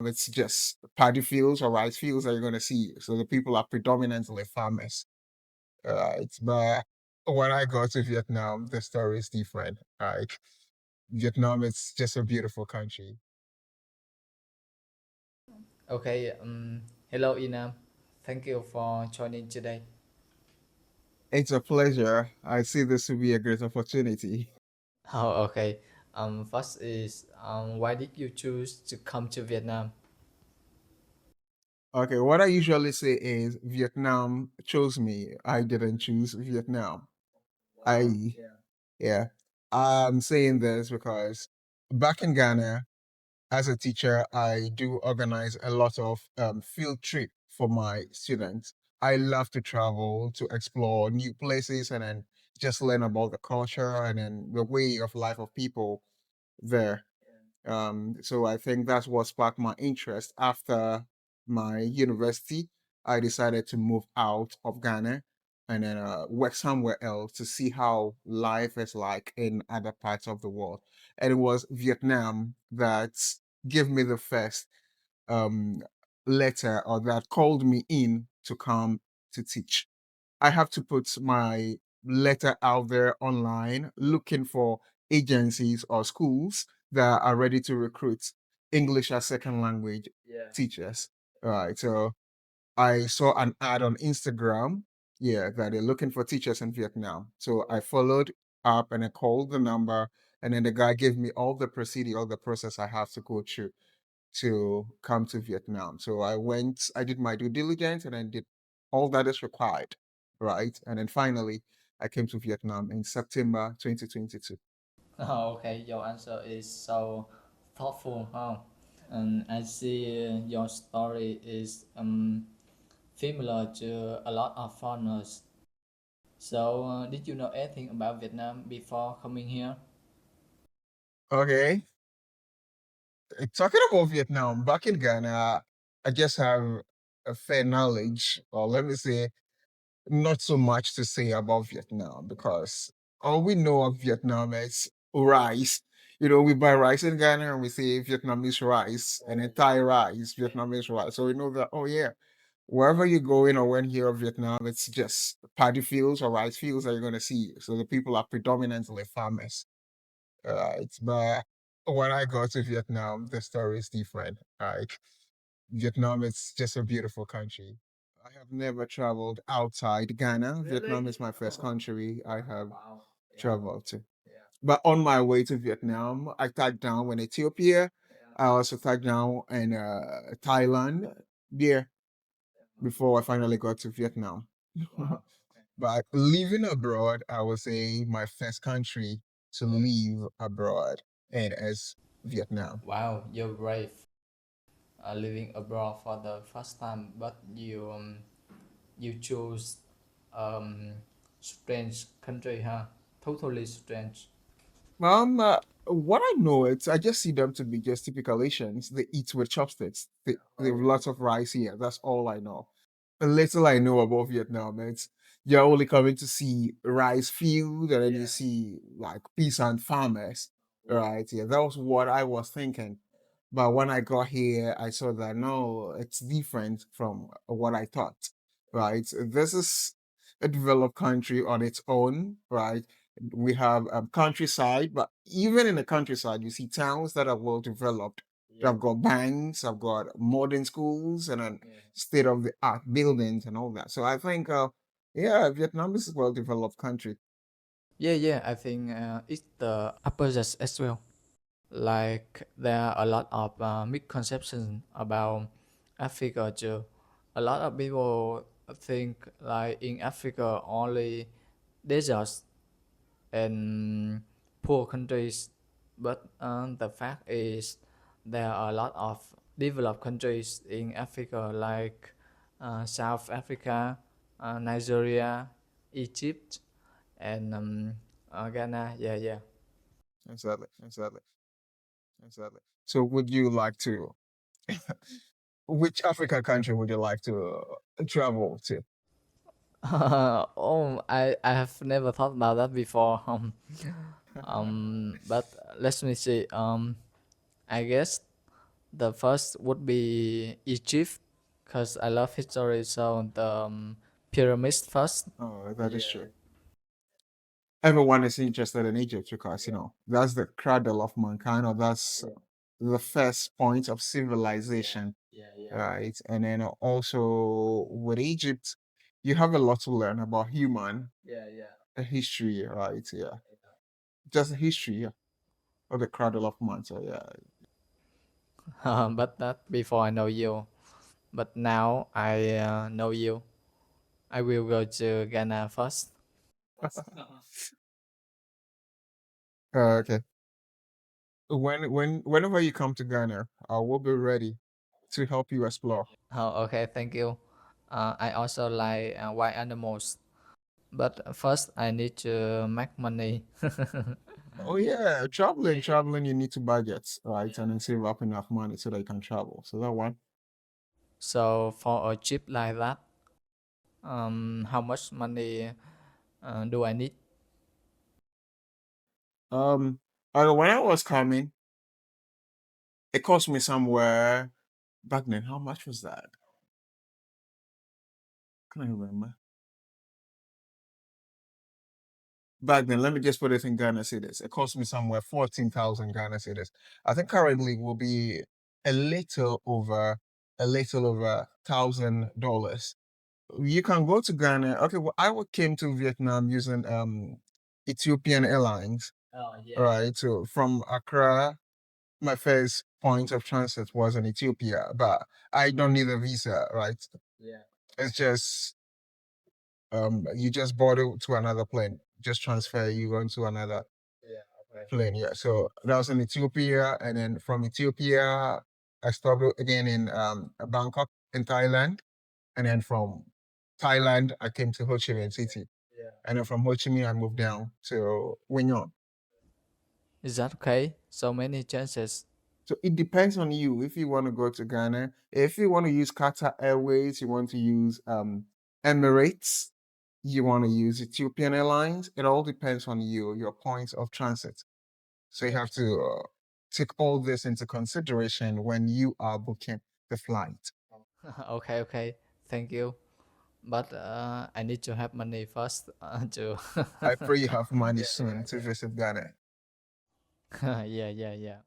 It's just paddy fields or rice fields that you're going to see. So the people are predominantly farmers. Right. But when I go to Vietnam, the story is different. Right. Vietnam is just a beautiful country. Okay, hello Enam. Thank you for joining today. It's a pleasure. I see this to be a great opportunity. Oh, okay. First is why did you choose to come to Vietnam? Okay, what I usually say is Vietnam chose me. I didn't choose Vietnam. I, yeah. I'm saying this because back in Ghana, as a teacher, I do organize a lot of field trip for my students. I love to travel to explore new places and then just learn about the culture and then the way of life of people there. So I think that's what sparked my interest. After my university, I decided to move out of Ghana and then work somewhere else to see how life is like in other parts of the world. And it was Vietnam that gave me the first um, letter or that called me in to come to teach. I have to put my letter out there online looking for agencies or schools that are ready to recruit English as second language teachers. Right. So I saw an ad on Instagram, yeah, that they're looking for teachers in Vietnam. So I followed up and I called the number, and then the guy gave me all the procedure, all the process I have to go through to come to Vietnam. So I went, I did my due diligence and I did all that is required, right? And then finally, I came to Vietnam in September 2022. Oh, okay, your answer is so thoughtful, huh? And I see your story is familiar to a lot of foreigners. So, did you know anything about Vietnam before coming here? Okay, talking about Vietnam, back in Ghana, I just have a fair knowledge, or let me say, not so much to say about Vietnam because all we know of Vietnam is rice. You know, we buy rice in Ghana and we say Vietnamese rice and then Thai rice, Vietnamese rice. So we know that, oh yeah, wherever you go in or when you hear of Vietnam, it's just paddy fields or rice fields that you're going to see. So the people are predominantly farmers. Right. But when I go to Vietnam, the story is different. Right. Vietnam is just a beautiful country. I have never traveled outside Ghana. Vietnam is my first country I have traveled to. But on my way to Vietnam, I touched down in Ethiopia. I also touched down in Thailand there before I finally got to Vietnam. But living abroad, I would say my first country to live abroad, and is Vietnam. Wow, you're brave. Living abroad for the first time, but you chose um strange country, huh? Totally strange. What I know, I just see them to be just typical Asians. They eat with chopsticks. They have lots of rice here. That's all I know. A little I know about Vietnam, it's you're only coming to see rice field and then you see like peasant farmers, right? Yeah, that was what I was thinking. But when I got here, I saw that no, it's different from what I thought, right? This is a developed country on its own, right? We have countryside, but even in the countryside, you see towns that are well developed. I've got banks, I've got modern schools, and then state of the art buildings and all that. So I think, yeah, Vietnam is a well developed country. Yeah, yeah, I think it's the opposite as well. Like there are a lot of misconceptions about Africa too. A lot of people think like in Africa only deserts and poor countries, but the fact is there are a lot of developed countries in Africa like South Africa, Nigeria, Egypt, and Ghana. Yeah, yeah. Exactly, exactly, exactly. So, would you like to? Which African country would you like to travel to? Oh, I have never thought about that before. But let me see. I guess The first would be Egypt, because I love history. So the pyramids first. Oh, that is true. Everyone is interested in Egypt because that's the cradle of mankind, or that's the first point of civilization, right? And then also with Egypt, you have a lot to learn about human history, right? Yeah, just history, yeah, of the cradle of man. So yeah, But that before I know you. But now I know you. I will go to Ghana first. okay. Whenever you come to Ghana, I will be ready to help you explore. Oh, okay, thank you. I also like wild animals. But first, I need to make money. Oh yeah, traveling, you need to budget, right? And then save up enough money so that you can travel. So that one. So for a trip like that, how much money do I need? Um, when I was coming, it cost me somewhere back then. How much was that? Can I remember? Back then, let me just put it in Ghana cedis. It cost me somewhere 14,000 Ghana cedis. I think currently will be a little over $1,000. You can go to Ghana. Okay, well, came to Vietnam using Ethiopian Airlines, right? So from Accra, my first point of transit was in Ethiopia, but I don't need a visa, right? It's just you just board it to another plane, just transfer you onto another plane. Yeah. So that was in Ethiopia, and then from Ethiopia, I stopped again in Bangkok in Thailand, and then from Thailand, I came to Ho Chi Minh City, and then from Ho Chi Minh, I moved down to Winyon. Is that okay? So many chances. So it depends on you if you want to go to Ghana. If you want to use Qatar Airways, you want to use Emirates, you want to use Ethiopian Airlines. It all depends on you, your points of transit. So you have to take all this into consideration when you are booking the flight. Okay, okay. Thank you. But I need to have money first to. I pray you have money soon to visit Ghana. Yeah, yeah, yeah.